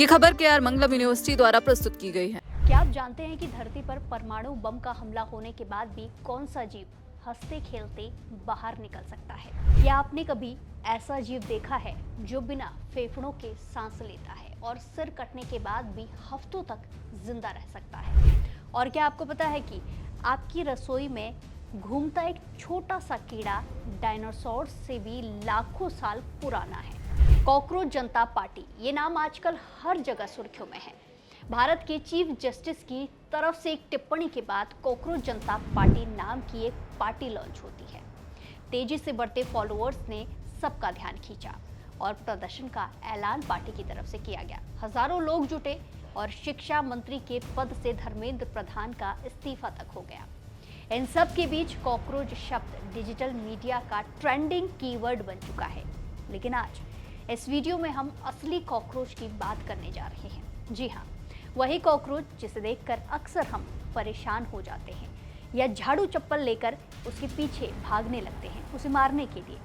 ये खबर केआर मंगलम यूनिवर्सिटी द्वारा प्रस्तुत की गई है। क्या आप जानते हैं कि धरती पर परमाणु बम का हमला होने के बाद भी कौन सा जीव हंसते खेलते बाहर निकल सकता है? क्या आपने कभी ऐसा जीव देखा है जो बिना फेफड़ों के सांस लेता है और सिर कटने के बाद भी हफ्तों तक जिंदा रह सकता है? और क्या आपको पता है कि आपकी रसोई में घूमता एक छोटा सा कीड़ा डायनासोर से भी लाखों साल पुराना है? कॉकरोच जनता पार्टी, ये नाम आजकल हर जगह सुर्खियों में है। भारत के चीफ जस्टिस की तरफ से एक टिप्पणी के बाद कॉकरोच जनता पार्टी नाम की एक पार्टी लॉन्च होती है। तेजी से बढ़ते फॉलोअर्स ने सबका ध्यान खींचा और प्रदर्शन का ऐलान पार्टी की तरफ से किया गया। हजारों लोग जुटे और शिक्षा मंत्री के पद से धर्मेंद्र प्रधान का इस्तीफा तक हो गया। इन सब के बीच कॉकरोच शब्द डिजिटल मीडिया का ट्रेंडिंग कीवर्ड बन चुका है। लेकिन आज इस वीडियो में हम असली कॉकरोच की बात करने जा रहे हैं। जी हाँ, वही कॉकरोच जिसे देखकर अक्सर हम परेशान हो जाते हैं या झाड़ू चप्पल लेकर उसके पीछे भागने लगते हैं उसे मारने के लिए।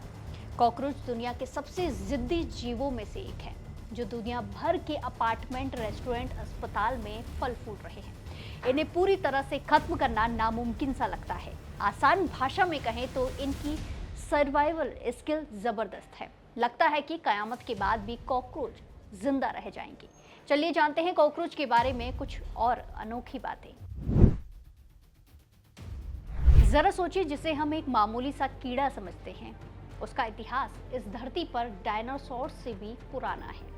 कॉकरोच दुनिया के सबसे जिद्दी जीवों में से एक है जो दुनिया भर के अपार्टमेंट, रेस्टोरेंट, अस्पताल में फल फूल रहे हैं। इन्हें पूरी तरह से खत्म करना नामुमकिन सा लगता है। आसान भाषा में कहें तो इनकी सर्वाइवल स्किल जबरदस्त है। लगता है कि कयामत के बाद भी कॉकरोच जिंदा रह जाएंगे। चलिए जानते हैं कॉकरोच के बारे में कुछ और अनोखी बातें। जरा सोचिए, जिसे हम एक मामूली सा कीड़ा समझते हैं, उसका इतिहास इस धरती पर डायनासोर से भी पुराना है।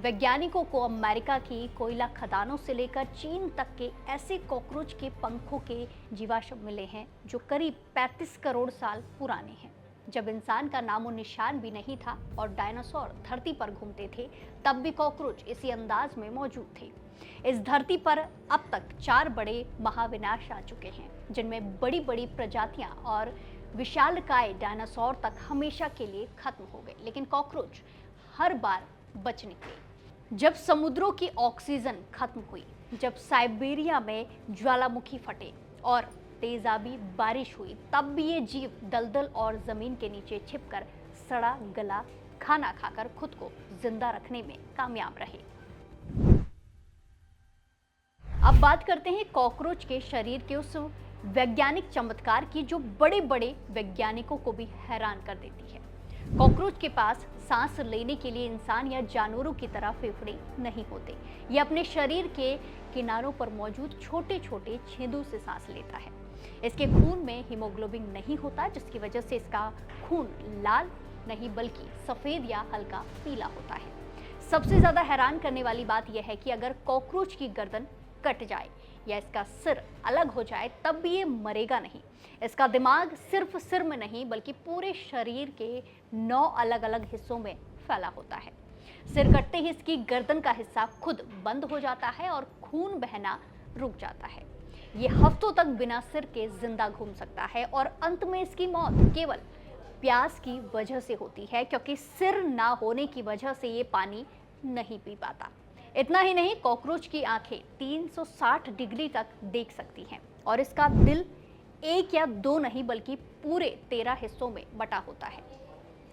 वैज्ञानिकों को अमेरिका की कोयला खदानों से लेकर चीन तक के ऐसे कॉकरोच के पंखों के जीवाश्म मिले हैं जो करीब 35 करोड़ साल पुराने हैं। जब इंसान का नामो निशान भी नहीं था और डायनासोर धरती पर घूमते थे, तब भी कॉकरोच इसी अंदाज में मौजूद थे। इस धरती पर अब तक 4 बड़े महाविनाश आ चुके हैं, जिनमें बड़ी बड़ी प्रजातियां और विशालकाय डायनासोर तक हमेशा के लिए खत्म हो गए। लेकिन कॉकरोच हर बार बच निकले। जब समुद्रों की ऑक्सीजन खत्म हुई, जब साइबेरिया में ज्वालामुखी फटे और तेजाबी बारिश हुई, तब भी ये जीव दलदल और जमीन के नीचे छिपकर सड़ा गला खाना खाकर खुद को जिंदा रखने में कामयाब रहे। अब बात करते हैं कॉकरोच के शरीर के उस वैज्ञानिक चमत्कार की जो बड़े बड़े वैज्ञानिकों को भी हैरान कर देती है। कॉकरोच के पास सांस लेने के लिए इंसान या जानवरों की तरह फेफड़े नहीं होते। ये अपने शरीर के किनारों पर मौजूद छोटे छोटे छेदों से सांस लेता है। इसके खून में हीमोग्लोबिन नहीं होता, जिसकी वजह से इसका खून लाल नहीं बल्कि सफेद या हल्का पीला होता है। सबसे ज्यादा हैरान करने वाली बात यह है कि अगर कॉकरोच की गर्दन कट जाए या इसका सिर अलग हो जाए, तब भी ये मरेगा नहीं। इसका दिमाग सिर्फ सिर में नहीं बल्कि पूरे शरीर के 9 अलग अलग हिस्सों में फैला होता है। सिर कटते ही इसकी गर्दन का हिस्सा खुद बंद हो जाता है और खून बहना रुक जाता है। ये हफ्तों तक बिना सिर के जिंदा घूम सकता है और अंत में इसकी मौत केवल प्यास की वजह से होती है, क्योंकि सिर ना होने की वजह से ये पानी नहीं पी पाता। इतना ही नहीं, कॉकरोच की आंखें 360 डिग्री तक देख सकती हैं और इसका दिल 1 या 2 नहीं बल्कि पूरे 13 हिस्सों में बटा होता है।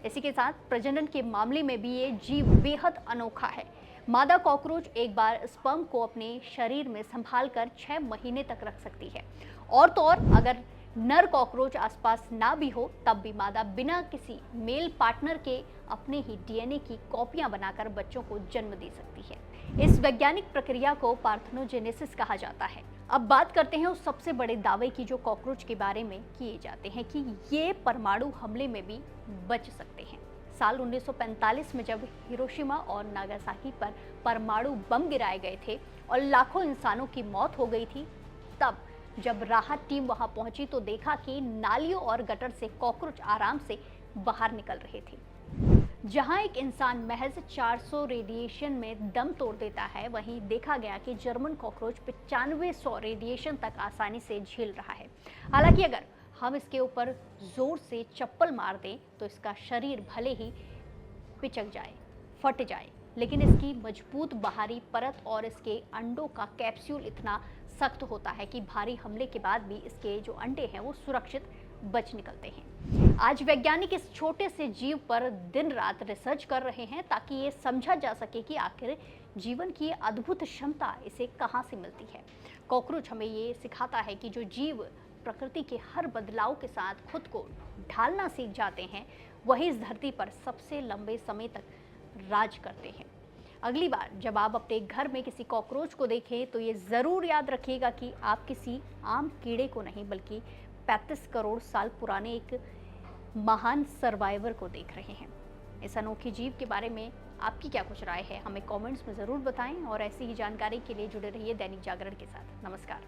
इसी के साथ प्रजनन के मामले में भी ये जीव बेहद अनोखा है। मादा कॉकरोच एक बार स्पर्म को अपने शरीर में संभाल कर 6 महीने तक रख सकती है। और तो और अगर नर कॉकरोच आसपास ना भी हो, तब भी मादा बिना किसी मेल पार्टनर के अपने ही डीएनए की कॉपियां बनाकर बच्चों को जन्म दे सकती है। इस वैज्ञानिक प्रक्रिया को पार्थेनोजेनेसिस कहा जाता है। अब बात करते हैं उस सबसे बड़े दावे की जो कॉकरोच के बारे में किए जाते हैं कि ये परमाणु हमले में भी बच सकते हैं। साल 1945 में जब हिरोशिमा और नागासाकी पर परमाणु बम गिराए गए थे और लाखों इंसानों की मौत हो गई थी, तब जब राहत टीम वहां पहुंची तो देखा कि नालियों और गटर से कॉकरोच आराम से बाहर निकल रहे थे। जहां एक इंसान महज 400 रेडिएशन में दम तोड़ देता है, वहीं देखा गया कि जर्मन कॉकरोच 9500 रेडिएशन तक आसानी से झेल रहा है। हालांकि अगर हम इसके ऊपर जोर से चप्पल मार दें तो इसका शरीर भले ही पिचक जाए, फट जाए, लेकिन इसकी मजबूत बाहरी परत और इसके अंडों का कैप्सूल इतना सख्त होता है कि भारी हमले के बाद भी इसके जो अंडे हैं वो सुरक्षित बच निकलते हैं। आज वैज्ञानिक इस छोटे से जीव पर दिन रात रिसर्च कर रहे हैं ताकि ये समझा जा सके कि आखिर जीवन की अद्भुत क्षमता इसे कहाँ से मिलती है। कॉकरोच हमें ये सिखाता है कि जो जीव प्रकृति के हर बदलाव के साथ खुद को ढालना सीख जाते हैं, वही इस धरती पर सबसे लंबे समय तक राज करते हैं। अगली बार जब आप अपने घर में किसी कॉकरोच को देखें तो ये ज़रूर याद रखिएगा कि आप किसी आम कीड़े को नहीं बल्कि 35 करोड़ साल पुराने एक महान सर्वाइवर को देख रहे हैं। इस अनोखे जीव के बारे में आपकी क्या कुछ राय है, हमें कमेंट्स में ज़रूर बताएं और ऐसी ही जानकारी के लिए जुड़े रहिए दैनिक जागरण के साथ। नमस्कार।